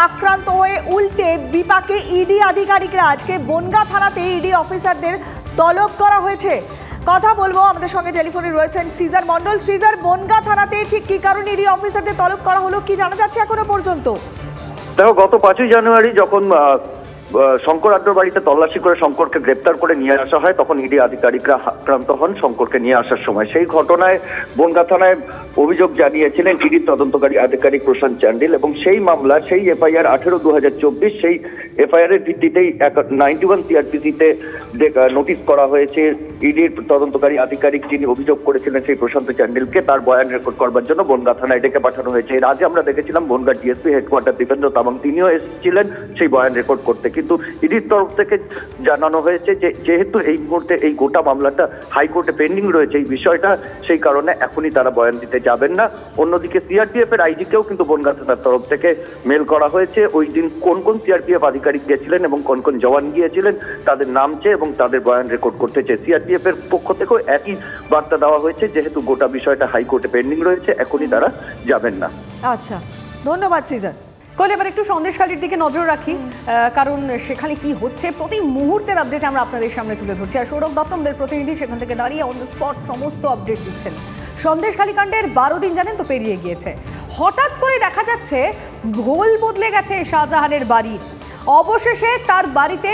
আক্রান্ত হয়ে উল্টে বিপাকে ইডি আধিকারিকরা। আজকে বনগাঁ থানাতে ইডি অফিসারদের তলব করা হয়েছে। কথা বলবো, আমাদের সঙ্গে টেলিফোনে রয়েছেন সিজার মন্ডল। সিজার, বনগাঁ থানাতে ঠিক কি কারণে ইডি অফিসারদের তলব করা হলো, কি জানা যাচ্ছে এখনো পর্যন্ত? দেখো, গত 5ই জানুয়ারি যখন শঙ্কর আড্ডর বাড়িতে তল্লাশি করে শঙ্করকে গ্রেপ্তার করে নিয়ে আসা হয়, তখন ইডি আধিকারিকরা আক্রান্ত হন শঙ্করকে নিয়ে আসার সময়। সেই ঘটনায় বনগাঁ থানায় অভিযোগ জানিয়েছিলেন ইডির তদন্তকারী আধিকারিক প্রশান্ত চান্ডিল, এবং সেই মামলা, সেই এফআইআর 18/2024, সেই এফআইআর এর ভিত্তিতেই 91 সিআরপিসিতে নোটিশ করা হয়েছে। ইডির তদন্তকারী আধিকারিক যিনি অভিযোগ করেছিলেন সেই প্রশান্ত চান্ডিলকে তার বয়ান রেকর্ড করবার জন্য বনগাঁ থানায় ডেকে পাঠানো হয়েছে। এর আগে আমরা দেখেছিলাম বনগাঁ ডিএসপি হেডকোয়ার্টার দীপেন্দ্র তামাং, তিনিও এসেছিলেন সেই বয়ান রেকর্ড করতে। কিন্তু ইডির তরফ থেকে জানানো হয়েছে যে যেহেতু এই মুহূর্তে এই গোটা মামলাটা হাইকোর্টে পেন্ডিং রয়েছে এই বিষয়টা, সেই কারণে এখনই তারা বয়ান দিতে যাবেন না। অন্যদিকে সিআরপিএফ এর আইজিকেও কিন্তু বনগাঁ থানার তরফ থেকে মেল করা হয়েছে। ওই দিন কোন কোন সিআরপিএফ আধিকারিক গিয়েছিলেন এবং কোন কোন জওয়ান গিয়েছিলেন তাদের নাম চেয়ে এবং তাদের বয়ান রেকর্ড করতে চেয়ে সিআরপিএফ এর পক্ষ থেকেও একই বার্তা দেওয়া হয়েছে, যেহেতু গোটা বিষয়টা হাইকোর্টে পেন্ডিং রয়েছে এখনই তারা যাবেন না। আচ্ছা, ধন্যবাদ সিজার। এবার একটু সন্দেশখালির দিকে নজর রাখি, কারণ সেখানে কি হচ্ছে প্রতি মুহূর্তের আপডেট আমরা আপনাদের সামনে তুলে ধরছি। আর সৌরভ দত্ত আমাদের প্রতিনিধি সেখান থেকে দাঁড়িয়ে অন দ্য স্পট সমস্ত আপডেট দিচ্ছেন। সন্দেশখালি কাণ্ডের 12 দিন জানেন তো পেরিয়ে গিয়েছে। হঠাৎ করে দেখা যাচ্ছে ভোল বদলে গেছে শাহজাহানের বাড়ির। অবশেষে তার বাড়িতে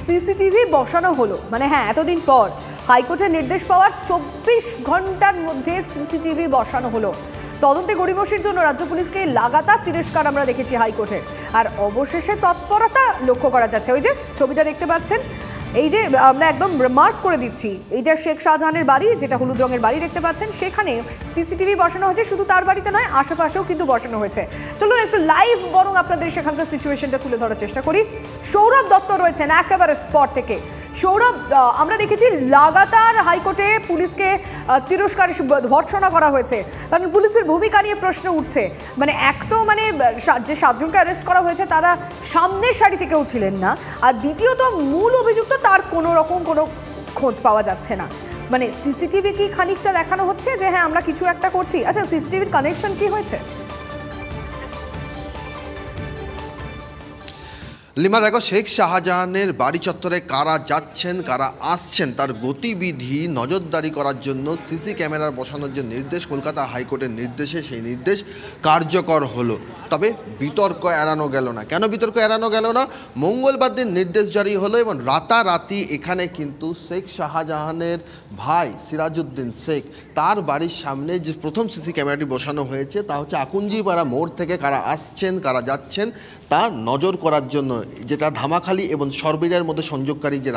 সিসিটিভি বসানো হলো। মানে হ্যাঁ, এতদিন পর হাইকোর্টের নির্দেশ পাওয়ার 24 ঘন্টার মধ্যে সিসিটিভি বসানো হলো। তদন্তে গড়িমসির জন্য রাজ্য পুলিশকে লাগাতার তিরস্কার আমরা দেখেছি হাইকোর্টের। আর অবশেষে তৎপরতা লক্ষ্য করা যাচ্ছে। ওই যে ছবিটা দেখতে পাচ্ছেন, এই যে আমরা একদম মার্ক করে দিচ্ছি, এই যে শেখ শাহজাহানের বাড়ি, যেটা হলুদ রঙের বাড়ি দেখতে পাচ্ছেন, সেখানে সিসিটিভি বসানো হয়েছে। শুধু তার বাড়িতে নয়, আশেপাশেও কিন্তু বসানো হয়েছে। চলুন একটু লাইভ বরং আপনাদের সেখানকার সিচুয়েশনটা তুলে ধরার চেষ্টা করি। সৌরভ দত্ত রয়েছেন একেবারে স্পট থেকে। সৌরভ, আমরা দেখেছি লাগাতার হাইকোর্টে পুলিশকে তিরস্কার ভর্ৎসনা করা হয়েছে, কারণ পুলিশের ভূমিকা নিয়ে প্রশ্ন উঠছে। মানে এক তো মানে যে 7 জনকে অ্যারেস্ট করা হয়েছে তারা সামনের সারি থেকেও ছিলেন না, আর দ্বিতীয়ত মূল অভিযুক্ত তার কোনো রকম কোনো খোঁজ পাওয়া যাচ্ছে না। মানে সিসিটিভি কি খানিকটা দেখানো হচ্ছে যে হ্যাঁ আমরা কিছু একটা করছি? আচ্ছা, সিসিটিভির কানেকশন কি হয়েছে? লিমা, দেখো, শেখ শাহজাহানের বাড়ি চত্বরে কারা যাচ্ছেন কারা আসছেন তার গতিবিধি নজরদারি করার জন্য সিসি ক্যামেরার বসানোর যে নির্দেশ কলকাতা হাইকোর্টের নির্দেশে, সেই নির্দেশ কার্যকর হলো। তবে বিতর্ক এড়ানো গেল না। কেন বিতর্ক এড়ানো গেল না? মঙ্গলবার দিন নির্দেশ জারি হলো এবং রাতারাতি এখানে কিন্তু শেখ শাহজাহানের ভাই সিরাজউদ্দিন শেখ, তার বাড়ির সামনে যে প্রথম সিসি ক্যামেরাটি বসানো হয়েছে তা হচ্ছে আকুঞ্জিপাড়া মোড় থেকে কারা আসছেন কারা যাচ্ছেন তা নজর করার জন্য, যেটা ধামাখালি এবং সরবেরিয়ার মধ্যে সংযোগকারী যে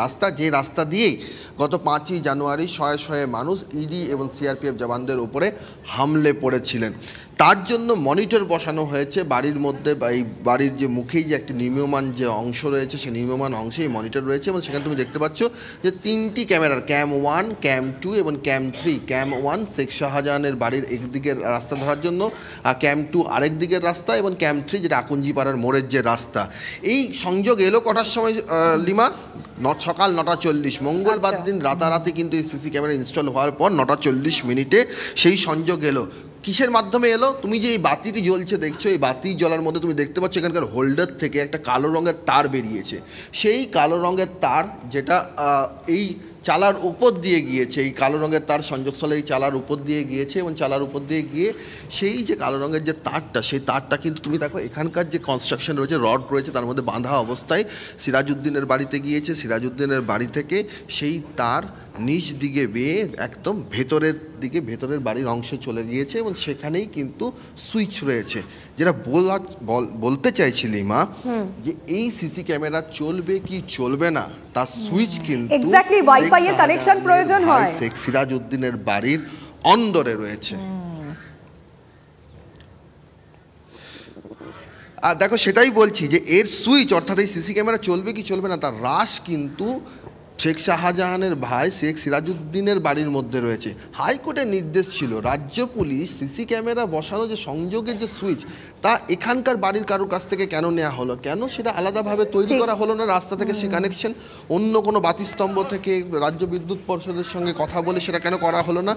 রাস্তা দিয়েই গত 5ই জানুয়ারি শয়ে শয়ে মানুষ ইডি এবং সিআরপিএফ জওয়ানদের উপরে হামলে পড়েছিলেন। তার জন্য মনিটর বসানো হয়েছে বাড়ির মধ্যে, এই বাড়ির যে মুখেই যে একটি নির্মীয়মান যে অংশ রয়েছে, সেই নির্মীয়মান অংশে এই মনিটর রয়েছে এবং সেখানে তুমি দেখতে পাচ্ছ যে 3টি ক্যামেরার ক্যাম 1, ক্যাম 2 এবং ক্যাম 3। ক্যাম 1 শেখ শাহজাহানের বাড়ির একদিকের রাস্তা ধরার জন্য, আর ক্যাম 2 আরেক দিকের রাস্তা, এবং ক্যাম 3 যেটা আকুঞ্জিপাড়ার মোড়ের যে রাস্তা। এই সংযোগ এলো কটার সময় লিমা? সকাল 9:40। মঙ্গলবার দিন রাতারাতি কিন্তু এই সিসি ক্যামেরা ইনস্টল হওয়ার পর 9:40 সেই সংযোগ এলো। কিসের মাধ্যমে এলো? তুমি যে এই বাতিটি জ্বলছে দেখছো, এই বাতি জ্বলার মধ্যে তুমি দেখতে পাচ্ছ এখানকার হোল্ডার থেকে একটা কালো রঙের তার বেরিয়েছে। সেই কালো রঙের তার যেটা এই চালার উপর দিয়ে গিয়েছে, এই কালো রঙের তার সংযোগস্থলে এই চালার উপর দিয়ে গিয়েছে এবং চালার উপর দিয়ে গিয়ে সেই যে কালো রঙের যে তারটা, সেই তারটা কিন্তু তুমি দেখো এখানকার যে কনস্ট্রাকশন রয়েছে, রড রয়েছে, তার মধ্যে বাঁধা অবস্থায় সিরাজউদ্দিনের বাড়িতে গিয়েছে। সিরাজউদ্দিনের বাড়ি থেকে সেই তার নিচ দিকে বেয়ে একদম ভেতরের বাড়ির অংশে চলে গিয়েছে এবং সেখানেই কিন্তু সুইচ রয়েছে। যেটা বলতে চাইছিলি মা, যে এই সিসি ক্যামেরা চলবে কি চলবে না তার সুইচ কিন্তু এক্স্যাক্টলি ওয়াইফাই এর কানেকশন প্রয়োজন হয়, শেখ সিরাজউদ্দিনের বাড়ির অন্দরে রয়েছে। আর দেখো, সেটাই বলছি যে এর সুইচ, অর্থাৎ এই সিসি ক্যামেরা চলবে কি চলবে না তার রাশ কিন্তু শেখ শাহজাহানের ভাই শেখ সিরাজউদ্দিনের বাড়ির মধ্যে রয়েছে। হাইকোর্টের নির্দেশ ছিল রাজ্য পুলিশ সিসি ক্যামেরা বসানো যে সংযোগের যে সুইচ, তা এখানকার বাড়ির কারোর কাছ থেকে কেন নেওয়া হলো, কেন সেটা আলাদাভাবে তৈরি করা হলো না রাস্তা থেকে সে কানেকশন, অন্য কোনো বাতিস্তম্ভ থেকে রাজ্য বিদ্যুৎ পর্ষদের সঙ্গে কথা বলে সেটা কেন করা হলো না?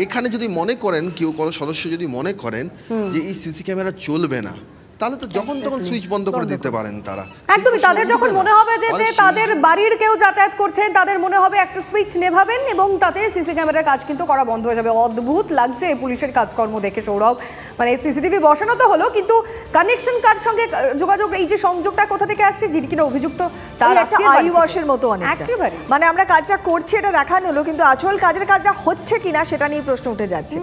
এখানে যদি মনে করেন কেউ, কোনো সদস্য যদি মনে করেন যে এই সিসি ক্যামেরা চলবে না, তাহলে তো যখন তখন সুইচ বন্ধ করে দিতে পারেন তারা। একদমই, তাদের যখন মনে হবে যে তাদের বাড়ির কেউ যাতায়াত করছেন, তাদের মনে হবে একটা সুইচ নেভাবেন এবং তাতে সিসি ক্যামেরার কাজ কিন্তু করা বন্ধ হয়ে যাবে। অদ্ভুত লাগছে এই পুলিশের কাজকর্ম দেখে সৌরভ। মানে সিসিটিভি বসানো তো হলো, কিন্তু কানেকশন কার সঙ্গে যোগাযোগ, এই যে সংযোগটা কোথা থেকে আসছে, যিনি কিনা অভিযুক্ত তার একটা আই ওয়াশের মতো অনেকটা। একেবারে মানে আমরা কাজটা করছি এটা দেখানো হলো, কিন্তু আসল কাজটা হচ্ছে কিনা সেটা নিয়ে প্রশ্ন উঠে যাচ্ছে।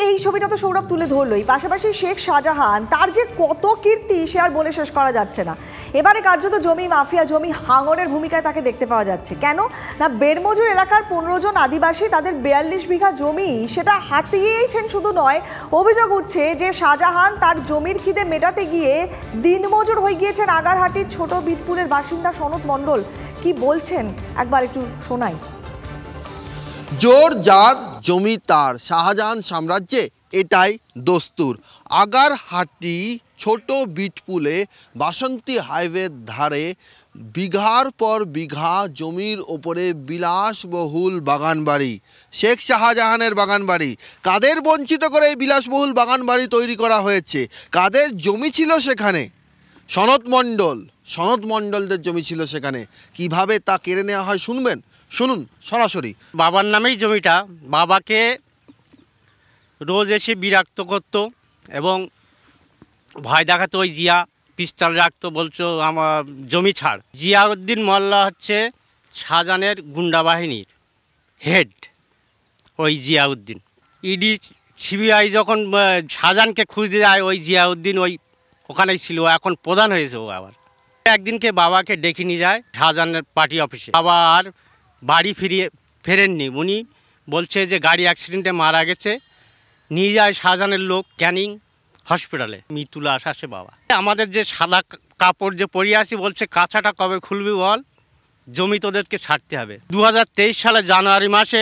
এই ছবিটা তো সৌরভ তুলে ধরলোই, পাশাপাশি শেখ শাহজাহান তার যে কত কীর্তি সে আর বলে শেষ করা যাচ্ছে না। এবারে কার্যত জমি মাফিয়া, জমি হাঙরের ভূমিকায় তাকে দেখতে পাওয়া যাচ্ছে। কেন না, বেরমজুর এলাকার 15 জন আদিবাসী তাদের 42 বিঘা জমি সেটা হাতিয়েছেন শুধু নয়, অভিযোগ উঠছে যে শাহজাহান তার জমির খিদে মেটাতে গিয়ে দিনমজুর হয়ে গিয়েছেন আগারহাটির ছোট বিটপুরের বাসিন্দা সনৎ মণ্ডল। কি বলছেন একবার একটু শোনাই। জোর যার জমি তার, শাহজাহান সাম্রাজ্যে এটাই দস্তুর। আগারহাটি ছোট বিটপুলে বাসন্তী হাইওয়ের ধারে বিঘার পর বিঘা জমির ওপরে বিলাসবহুল বাগানবাড়ি, শেখ শাহজাহানের বাগানবাড়ি। কাদের বঞ্চিত করে এই বিলাসবহুল বাগানবাড়ি তৈরি করা হয়েছে? কাদের জমি ছিল সেখানে? সনৎ মণ্ডলদের জমি ছিল সেখানে। কিভাবে তা কেড়ে নেওয়া হয় শুনবেন, শুনুন সরাসরি। বাবার নামেই জমিটা, বাবাকে রোজ এসে বিরক্ত করতো এবং ভয় দেখাতো। ওই জিয়া পিস্তল রাখতো, বলছো আমার জমি ছাড়। জিয়াউদ্দিন মোল্লা হচ্ছে শাহজাহানের গুন্ডা বাহিনীর হেড। ওই জিয়াউদ্দিন, ইডি সিবিআই যখন শাহজাহানকে খুঁজতে যায়, ওই জিয়াউদ্দিন ওখানেই ছিল, এখন প্রধান হয়েছে ও। আবার একদিনকে বাবাকে ডেকে নিয়ে যায় শাহজাহানের পার্টি অফিসে। বাবা আর বাড়ি ফেরেননি, উনি বলছে যে গাড়ি অ্যাক্সিডেন্টে মারা গেছে। নিয়ে যায় শাহজাহানের লোক ক্যানিং হসপিটালে, মৃত্যু লাশ আসে বাবা। আমাদের যে সাদা কাপড় যে পরিয়ে আসি, বলছে কাঁচাটা কবে খুলবি বল, জমি তোদেরকে ছাড়তে হবে। 2023 সালে জানুয়ারি মাসে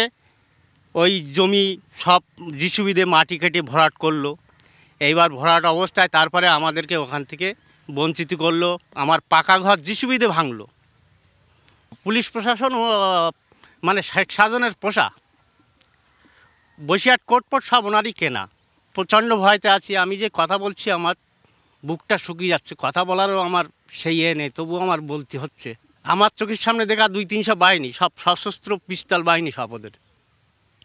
ওই জমি সব জিসিবিতে মাটি কেটে ভরাট করলো। এইবার ভরাট অবস্থায় তারপরে আমাদেরকে ওখান থেকে বঞ্চিত করলো। আমার পাকা ঘর জিসিবিতে ভাঙলো। পুলিশ প্রশাসন মানে শেখ শাহজাহানের পোষা বসিরহাট কোর্টপোর্ট সব ওনারই কেনা। প্রচণ্ড ভয়তে আছি। আমি যে কথা বলছি আমার বুকটা শুকিয়ে যাচ্ছে, কথা বলারও আমার সেই নেই, তবুও আমার বলতে হচ্ছে। আমার চোখের সামনে দেখা 200-300 বাহিনী, সব সশস্ত্র পিস্তল বাহিনী, সব ওদের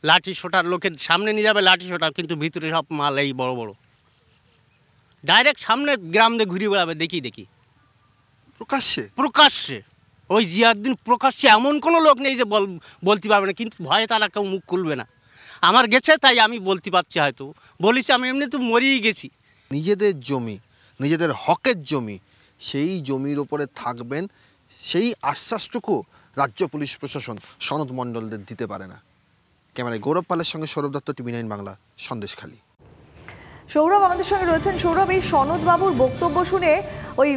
লাঠি সোটার, লোকের সামনে নিয়ে যাবে লাঠি সোটা, কিন্তু ভিতরে সব মাল এই বড় বড়, ডাইরেক্ট সামনে গ্রাম দিয়ে ঘুরে বেড়াবে। দেখি প্রকাশ্যে ওই জিয়াউদ্দিন প্রকাশ্যে, এমন কোনো লোক নেই যে বলতে পারবে না, কিন্তু ভয়ে তারা কেউ মুখ খুলবে না। আমার গেছে তাই আমি বলতে পারছি, হয়তো বলেছি, আমি এমনি তো মরেই গেছি। নিজেদের জমি, নিজেদের হকের জমি, সেই জমির ওপরে থাকবেন, সেই আশ্বাসটুকু রাজ্য পুলিশ প্রশাসন সনৎ মণ্ডলদের দিতে পারে না। ক্যামেরায় গৌরব পালের সঙ্গে সৌরভ দত্ত, TV9 বাংলা, সন্দেশখালী। সৌরভ আমাদের সঙ্গে রয়েছেন। সৌরভ, এই সনৎ বাবুর বক্তব্য শুনে ওই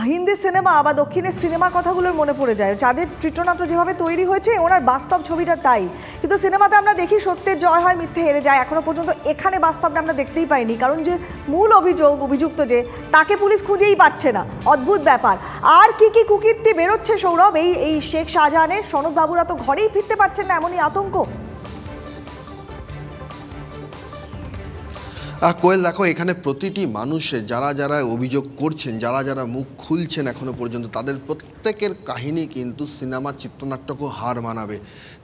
হিন্দি সিনেমা বা দক্ষিণের সিনেমার কথাগুলোর মনে পড়ে যায়। যাদের চিত্রনাট্য যেভাবে তৈরি হয়েছে, ওনার বাস্তব ছবিটা তাই। কিন্তু সিনেমাতে আমরা দেখি সত্যের জয় হয়, মিথ্যে হেরে যায়। এখনো পর্যন্ত এখানে বাস্তবটা আমরা দেখতেই পাইনি, কারণ যে মূল অভিযুক্ত যে, তাকে পুলিশ খুঁজেই পাচ্ছে না। অদ্ভুত ব্যাপার। আর কি কুকীর্তি বেরোচ্ছে সৌরভ এই শেখ শাহজাহানের? সনৎ বাবুরা তো ঘরেই ফিরতে পারছেন না, এমনই আতঙ্ক। কোয়েল, দেখো এখানে প্রতিটি মানুষের যারা অভিযোগ করছেন, যারা মুখ খুলছেন এখনো পর্যন্ত, তাদের প্রত্যেকের কাহিনী কিন্তু সিনেমার চিত্রনাট্যকেও হার মানাবে।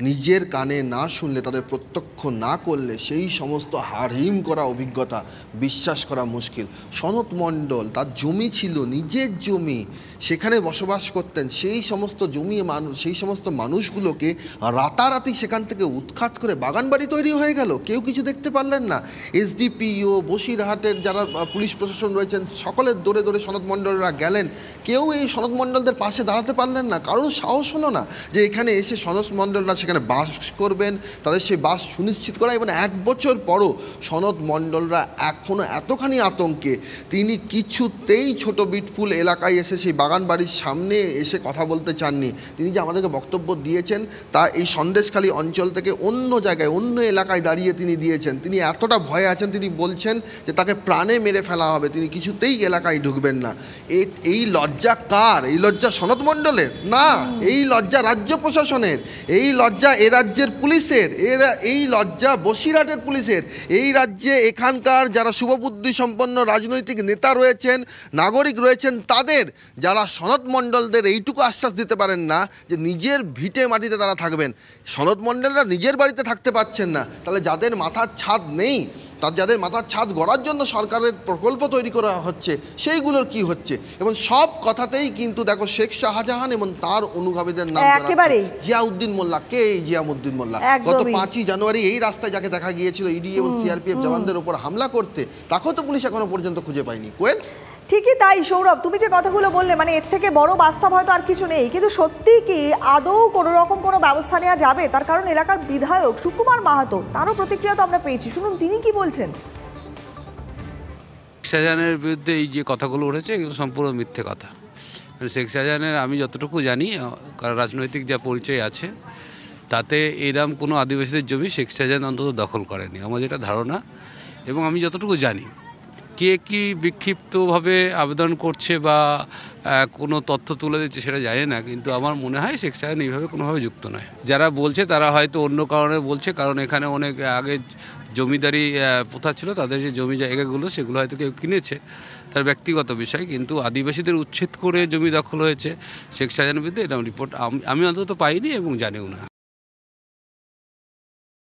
নিজের কানে না শুনলে, তাদের প্রত্যক্ষ না করলে সেই সমস্ত হাড়হিম করা অভিজ্ঞতা বিশ্বাস করা মুশকিল। সনৎ মণ্ডল, তার জমি ছিল, নিজের জমি, সেখানে বসবাস করতেন। সেই সমস্ত মানুষগুলোকে রাতারাতি সেখান থেকে উৎখাত করে বাগানবাড়ি তৈরি হয়ে গেল, কেউ কিছু দেখতে পারলেন না। SDPO, বসিরহাটের যারা পুলিশ প্রশাসন রয়েছেন, সকলের দৌড়ে সনৎ মণ্ডলরা গেলেন, কেউ এই সনৎ মণ্ডলদের পাশে দাঁড়াতে পারলেন না। কারোর সাহস হলো না যে এখানে এসে সনৎ মণ্ডলরা সেখানে বাস করবেন, তাদের সেই বাস সুনিশ্চিত করা। এবং 1 বছর পরও সনৎ মণ্ডলরা এখনও এতখানি আতঙ্কে, তিনি কিছুতেই ছোট বিটপুল এলাকায় এসে সেই বাগান বাড়ির সামনে এসে কথা বলতে চাননি। তিনি যে আমাদেরকে বক্তব্য দিয়েছেন, তা এই সন্দেশখালী অঞ্চল থেকে অন্য জায়গায়, অন্য এলাকায় দাঁড়িয়ে তিনি দিয়েছেন। তিনি এতটা ভয়ে আছেন, তিনি বলছেন বলছেন যে তাকে প্রাণে মেরে ফেলা হবে, তিনি কিছুতেই এলাকায় ঢুকবেন না। এই লজ্জা কার? এই লজ্জা সনৎ মণ্ডলের না, এই লজ্জা রাজ্য প্রশাসনের, এই লজ্জা এ রাজ্যের পুলিশের, এই লজ্জা বসিরহাটের পুলিশের। এই রাজ্যে এখানকার যারা শুভবুদ্ধি সম্পন্ন রাজনৈতিক নেতা রয়েছেন, নাগরিক রয়েছেন, তাদের, যারা সনৎ মণ্ডলদের এইটুকু আশ্বাস দিতে পারেন না যে নিজের ভিটে মাটিতে তারা থাকবেন। সনৎ মণ্ডলরা নিজের বাড়িতে থাকতে পারছেন না, তাহলে যাদের মাথার ছাদ নেই, যাদের মাথার ছাদ গড়ার জন্য সরকারের প্রকল্প তৈরি করা হচ্ছে, সেইগুলোর কি হচ্ছে? এবং সব কথাতেই কিন্তু দেখো শেখ শাহজাহান এবং তার অনুগামীদের নাম একেবারেই জিয়াউদ্দিন মোল্লা। কে এই জিয়াউদ্দিন মোল্লা? গত 5ই জানুয়ারি এই রাস্তায় যাকে দেখা গিয়েছিল ইডি এবং সিআরপিএফ জওয়ানদের উপর হামলা করতে, তাকেও তো পুলিশ এখনো পর্যন্ত খুঁজে পায়নি। কোয়েল, ঠিকই তাই সৌরভ, তুমি যে কথাগুলো বললে, মানে এর থেকে বড় বাস্তব হয়তো আর কিছু নেই, কিন্তু সত্যি কি আদৌ কোনো রকম কোনো ব্যবস্থা নেওয়া যাবে? তার কারণ এলাকার বিধায়ক সুকুমার মাহাতো, তারও প্রতিক্রিয়া তো আমরা পেয়েছি, শুনুন তিনি কি বলছেন। শেখ শাহজাহানের বিরুদ্ধে এই যে কথাগুলো উঠেছে এগুলো সম্পূর্ণ মিথ্যে কথা। শেখ শাহজাহানের আমি যতটুকু জানি, কারণ রাজনৈতিক যা পরিচয় আছে, তাতে এরম কোনো আদিবাসীদের জমি শেখ শাহজাহান অন্তত দখল করেনি, আমার যেটা ধারণা। এবং আমি যতটুকু জানি, কে কি বিক্ষিপ্তভাবে আবেদন করছে বা কোনো তথ্য তুলে দিচ্ছে সেটা জানি না, কিন্তু আমার মনে হয় শেখ শাহজাহান এইভাবে কোনোভাবে যুক্ত নয়। যারা বলছে তারা হয়তো অন্য কারণে বলছে, কারণ এখানে অনেক আগে জমিদারি প্রথা ছিল, তাদের যে জমি জায়গাগুলো সেগুলো হয়তো কেউ কিনেছে, তার ব্যক্তিগত বিষয়। কিন্তু আদিবাসীদের উচ্ছেদ করে জমি দখল হয়েছে শেখ শাহজাহানের বিরুদ্ধে, এরকম রিপোর্ট আমি অন্তত পাইনি এবং জানিও না।